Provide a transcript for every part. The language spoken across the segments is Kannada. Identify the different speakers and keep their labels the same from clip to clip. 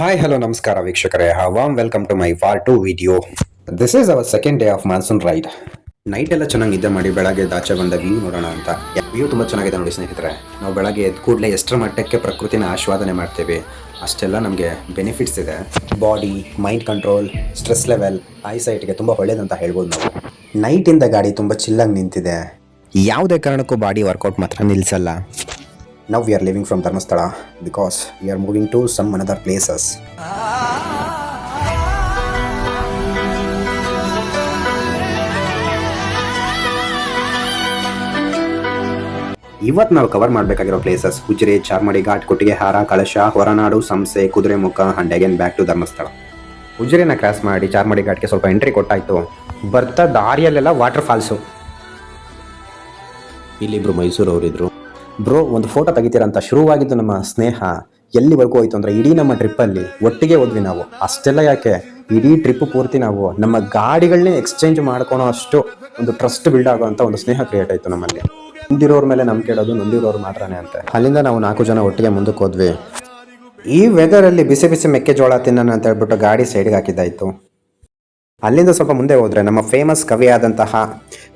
Speaker 1: ಹಾಯ್ ಹಲೋ ನಮಸ್ಕಾರ ವೀಕ್ಷಕರೇ ವಾಮ್ welcome to my part 2 video. This is our second day of monsoon ride. Night ಎಲ್ಲ ಚೆನ್ನಾಗಿ ನಿದ್ದೆ ಮಾಡಿ ಬೆಳಗ್ಗೆ ಆಚೆ ಬಂದ ವ್ಯೂ ನೋಡೋಣ ಅಂತ. ವ್ಯೂ ತುಂಬ ಚೆನ್ನಾಗಿದೆ ನೋಡಿ ಸ್ನೇಹಿತರೆ. ನಾವು ಬೆಳಗ್ಗೆ ಎದ್ದು ಕೂಡಲೇ ಎಷ್ಟರ ಮಟ್ಟಕ್ಕೆ ಪ್ರಕೃತಿನ ಆಸ್ವಾದನೆ ಮಾಡ್ತೇವೆ ಅಷ್ಟೆಲ್ಲ ನಮಗೆ ಬೆನಿಫಿಟ್ಸ್ ಇದೆ. Body, mind control, stress level, ಐಸೈಟ್ಗೆ ತುಂಬ ಒಳ್ಳೇದಂತ ಹೇಳ್ಬೋದು ನಾವು. ನೈಟಿಂದ ಗಾಡಿ ತುಂಬ ಚಿಲ್ಲಾಗಿ ನಿಂತಿದೆ. ಯಾವುದೇ ಕಾರಣಕ್ಕೂ ಬಾಡಿ ವರ್ಕೌಟ್ ಮಾತ್ರ ನಿಲ್ಲಿಸಲ್ಲ. Now we are leaving from Dharmasthala because we are moving to some another places. ಇವತ್ತು ನಾವು ಕವರ್ ಮಾಡಬೇಕಾಗಿರೋ places Ujire, Charmadi ghat, Kottigehara, Kalasa, Horanadu, Samse, Kudremukh and again back to Dharmasthala. ಉಜಿರೆನ ಕ್ರಾಸ್ ಮಾಡಿ ಚಾರ್ಮಾಡಿ ಘಾಟ್ಗೆ ಸ್ವಲ್ಪ ಎಂಟ್ರಿ ಕೊಟ್ಟಾಯ್ತು. ಬರ್ತಾ ದಾರಿಯಲ್ಲೆಲ್ಲ ವಾಟರ್ ಫಾಲ್ಸು. ಇಲ್ಲಿಬ್ರು ಮೈಸೂರವರಿದ್ರು. ಬ್ರೋ ಒಂದು ಫೋಟೋ ತೆಗಿತೀರಂತ ಶುರುವಾಗಿದ್ದು ನಮ್ಮ ಸ್ನೇಹ ಎಲ್ಲಿವರೆಗೂ ಹೋಯ್ತು ಅಂದರೆ ಇಡೀ ನಮ್ಮ ಟ್ರಿಪ್ಪಲ್ಲಿ ಒಟ್ಟಿಗೆ ಹೋದ್ವಿ ನಾವು. ಅಷ್ಟೆಲ್ಲ ಯಾಕೆ, ಇಡೀ ಟ್ರಿಪ್ ಪೂರ್ತಿ ನಾವು ನಮ್ಮ ಗಾಡಿಗಳನ್ನೇ ಎಕ್ಸ್ಚೇಂಜ್ ಮಾಡ್ಕೊಳೋ ಅಷ್ಟು ಒಂದು ಟ್ರಸ್ಟ್ ಬಿಲ್ಡ್ ಆಗೋವಂಥ ಒಂದು ಸ್ನೇಹ ಕ್ರಿಯೇಟ್ ಆಯಿತು ನಮ್ಮಲ್ಲಿ. ನೊಂದಿರೋರ ಮೇಲೆ ನಂಬಿಕೆ ಇಡೋದು ನೊಂದಿರೋರು ಮಾತ್ರನೇ ಅಂತ. ಅಲ್ಲಿಂದ ನಾವು 4 ಜನ ಒಟ್ಟಿಗೆ ಮುಂದಕ್ಕೆ ಹೋದ್ವಿ. ಈ ವೆದರಲ್ಲಿ ಬಿಸಿ ಬಿಸಿ ಮೆಕ್ಕೆಜೋಳ ತಿನ್ನೋಣ ಅಂತ ಹೇಳ್ಬಿಟ್ಟು ಗಾಡಿ ಸೈಡ್ಗೆ ಹಾಕಿದ್ದಾಯಿತು. ಅಲ್ಲಿಂದ ಸ್ವಲ್ಪ ಮುಂದೆ ಹೋದರೆ ನಮ್ಮ ಫೇಮಸ್ ಕವಿಯಾದಂತಹ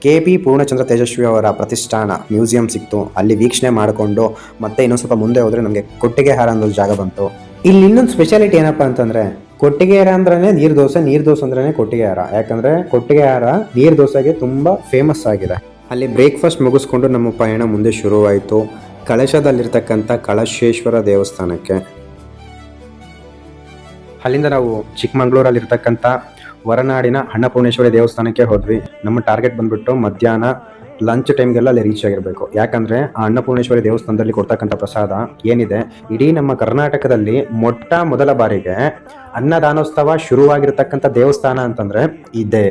Speaker 1: KP ಪೂರ್ಣಚಂದ್ರ ತೇಜಸ್ವಿ ಅವರ ಪ್ರತಿಷ್ಠಾನ ಮ್ಯೂಸಿಯಂ ಸಿಕ್ತು. ಅಲ್ಲಿ ವೀಕ್ಷಣೆ ಮಾಡಿಕೊಂಡು ಮತ್ತೆ ಇನ್ನೊಂದು ಸ್ವಲ್ಪ ಮುಂದೆ ಹೋದರೆ ನಮಗೆ ಕೊಟ್ಟಿಗೆಹಾರ ಅನ್ನೋ ಜಾಗ ಬಂತು. ಇಲ್ಲಿ ಇನ್ನೊಂದು ಸ್ಪೆಷಾಲಿಟಿ ಏನಪ್ಪ ಅಂತಂದರೆ ಕೊಟ್ಟಿಗೆಹಾರ ಅಂದ್ರೆ ನೀರು ದೋಸೆ ಅಂದ್ರೆ ಕೊಟ್ಟಿಗೆಹಾರ. ಯಾಕಂದರೆ ಕೊಟ್ಟಿಗೆಹಾರ ನೀರು ದೋಸೆಗೆ ತುಂಬ ಫೇಮಸ್ ಆಗಿದೆ. ಅಲ್ಲಿ ಬ್ರೇಕ್ಫಾಸ್ಟ್ ಮುಗಿಸ್ಕೊಂಡು ನಮ್ಮ ಪಯಣ ಮುಂದೆ ಶುರುವಾಯಿತು ಕಳಶದಲ್ಲಿರ್ತಕ್ಕಂಥ ಕಳಶೇಶ್ವರ ದೇವಸ್ಥಾನಕ್ಕೆ. ಅಲ್ಲಿಂದ ನಾವು ಚಿಕ್ಕಮಂಗ್ಳೂರಲ್ಲಿರ್ತಕ್ಕಂಥ ಹೊರನಾಡಿನ ಅನ್ನಪೂರ್ಣೇಶ್ವರಿ ದೇವಸ್ಥಾನಕ್ಕೆ ಹೋದ್ವಿ. ನಮ್ಮ ಟಾರ್ಗೆಟ್ ಬಂದ್ಬಿಟ್ಟು ಮಧ್ಯಾಹ್ನ ಲಂಚ್ ಟೈಮ್ಗೆಲ್ಲ ಅಲ್ಲಿ ರೀಚ್ ಆಗಿರಬೇಕು. ಯಾಕಂದರೆ ಆ ಅನ್ನಪೂರ್ಣೇಶ್ವರಿ ದೇವಸ್ಥಾನದಲ್ಲಿ ಕೊಡ್ತಕ್ಕಂಥ ಪ್ರಸಾದ ಏನಿದೆ, ಇಡೀ ನಮ್ಮ ಕರ್ನಾಟಕದಲ್ಲಿ ಮೊದಲ ಬಾರಿಗೆ ಅನ್ನದಾನೋತ್ಸವ ಶುರುವಾಗಿರ್ತಕ್ಕಂಥ ದೇವಸ್ಥಾನ ಅಂತಂದರೆ ಇದೆ.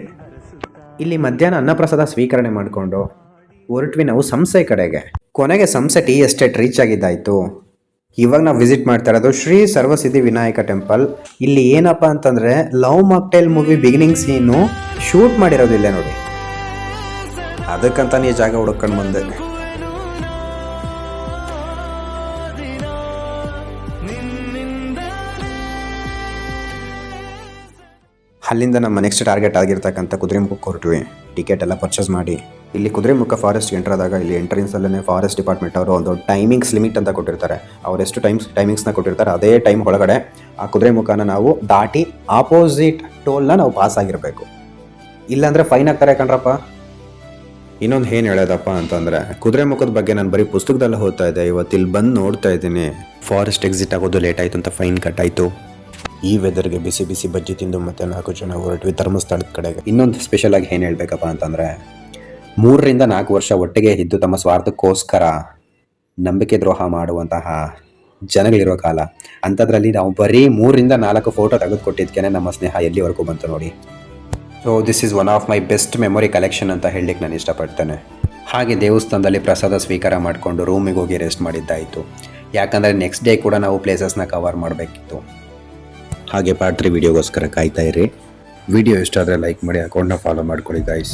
Speaker 1: ಇಲ್ಲಿ ಮಧ್ಯಾಹ್ನ ಅನ್ನಪ್ರಸಾದ ಸ್ವೀಕರಣೆ ಮಾಡಿಕೊಂಡು ಹೊರಟ್ವಿ ನಾವು ಸಂಸೆ ಕಡೆಗೆ. ಕೊನೆಗೆ ಸಂಸೆ ಟೀ ಎಸ್ಟೇಟ್ ರೀಚ್ ಆಗಿದ್ದಾಯಿತು. ಇವಾಗ ನಾವು ವಿಸಿಟ್ ಮಾಡ್ತಾ ಇರೋದು ಶ್ರೀ ಸರ್ವಸಿದ್ಧಿ ವಿನಾಯಕ ಟೆಂಪಲ್. ಇಲ್ಲಿ ಏನಪ್ಪಾ ಅಂತಂದ್ರೆ ಲವ್ ಮಾಕ್ಟೈಲ್ ಮೂವಿ ಬಿಗಿನಿಂಗ್ ಸೀನು ಶೂಟ್ ಮಾಡಿರೋದು ಇಲ್ಲೇ ನೋಡಿ. ಅದಕ್ಕಂತಾನೆ ಈ ಜಾಗ ಹುಡುಕೊಂಡು ಬಂದೆ. ಅಲ್ಲಿಂದ ನಮ್ಮ ನೆಕ್ಸ್ಟ್ ಟಾರ್ಗೆಟ್ ಆಗಿರ್ತಕ್ಕಂಥ ಕುದುರೆಮುಖಕ್ಕೆ ಹೊರಟ್ವಿ. ಟಿಕೆಟ್ ಎಲ್ಲ ಪರ್ಚೇಸ್ ಮಾಡಿ ಇಲ್ಲಿ ಕುದುರೆಮುಖ ಫಾರೆಸ್ಟ್ ಎಂಟರ್ ಆದಾಗ ಇಲ್ಲಿ ಎಂಟ್ರೆನ್ಸಲ್ಲೇ ಫಾರೆಸ್ಟ್ ಡಿಪಾರ್ಟ್ಮೆಂಟ್ ಅವರು ಒಂದು ಟೈಮಿಂಗ್ಸ್ ಲಿಮಿಟ್ ಅಂತ ಕೊಟ್ಟಿರ್ತಾರೆ. ಅವ್ರು ಎಷ್ಟು ಟೈಮಿಂಗ್ಸ್ನ ಕೊಟ್ಟಿರ್ತಾರೆ ಅದೇ ಟೈಮ್ ಒಳಗಡೆ ಆ ಕುದುರೆಮುಖನ ನಾವು ದಾಟಿ ಆಪೋಸಿಟ್ ಟೋಲ್ನ ನಾವು ಪಾಸ್ ಆಗಿರಬೇಕು. ಇಲ್ಲಾಂದರೆ ಫೈನ್ ಆಗ್ತಾರೆ ಕಣ್ರಪ್ಪ. ಇನ್ನೊಂದು ಏನು ಹೇಳೋದಪ್ಪ ಅಂತಂದರೆ ಕುದುರೆಮುಖದ ಬಗ್ಗೆ ನಾನು ಬರೀ ಪುಸ್ತಕದಲ್ಲ ಓದ್ತಾ ಇದ್ದೆ. ಇವತ್ತು ಇಲ್ಲಿ ಬಂದು ನೋಡ್ತಾ ಇದ್ದೀನಿ. ಫಾರೆಸ್ಟ್ ಎಕ್ಸಿಟ್ ಆಗೋದು ಲೇಟ್ ಆಯಿತು ಅಂತ ಫೈನ್ ಕಟ್ಟಾಯಿತು. ಈ ವೆದರ್ಗೆ ಬಿಸಿ ಬಿಸಿ ಬಜ್ಜಿ ತಿಂದು ಮತ್ತೆ 4 ಜನ ಹೊರಟ್ವಿ ಧರ್ಮಸ್ಥಳದ ಕಡೆಗೆ. ಇನ್ನೊಂದು ಸ್ಪೆಷಲ್ ಆಗಿ ಏನು ಹೇಳಬೇಕಪ್ಪ ಅಂತಂದರೆ 3 ರಿಂದ 4 ವರ್ಷ ಒಟ್ಟಿಗೆ ಇದ್ದು ತಮ್ಮ ಸ್ವಾರ್ಥಕ್ಕೋಸ್ಕರ ನಂಬಿಕೆ ದ್ರೋಹ ಮಾಡುವಂತಹ ಜನಗಳಿರೋ ಕಾಲ. ಅಂಥದ್ರಲ್ಲಿ ನಾವು ಬರೀ 3 ರಿಂದ 4 ಫೋಟೋ ತೆಗೆದುಕೊಟ್ಟಿದ್ದಕ್ಕೆ ನಮ್ಮ ಸ್ನೇಹ ಎಲ್ಲಿವರೆಗೂ ಬಂತು ನೋಡಿ. So this is one of my best memory collection ಅಂತ ಹೇಳಲಿಕ್ಕೆ ನಾನು ಇಷ್ಟಪಡ್ತೇನೆ. ಹಾಗೆ ದೇವಸ್ಥಾನದಲ್ಲಿ ಪ್ರಸಾದ ಸ್ವೀಕಾರ ಮಾಡಿಕೊಂಡು ರೂಮಿಗೆ ಹೋಗಿ ರೆಸ್ಟ್ ಮಾಡಿದ್ದಾಯಿತು. ಯಾಕಂದರೆ ನೆಕ್ಸ್ಟ್ ಡೇ ಕೂಡ ನಾವು ಪ್ಲೇಸಸ್ನ ಕವರ್ ಮಾಡಬೇಕಿತ್ತು. ಹಾಗೆ ಪಾರ್ಟ್ 3 ವಿಡಿಯೋಗೋಸ್ಕರ ಕಾಯ್ತಾ ಇರಿ. ವಿಡಿಯೋ ಇಷ್ಟ ಆದರೆ ಲೈಕ್ ಮಾಡಿ, ಅಕೌಂಟ್ನ ಫಾಲೋ ಮಾಡ್ಕೊಳ್ಳಿ ಗೈಸ್.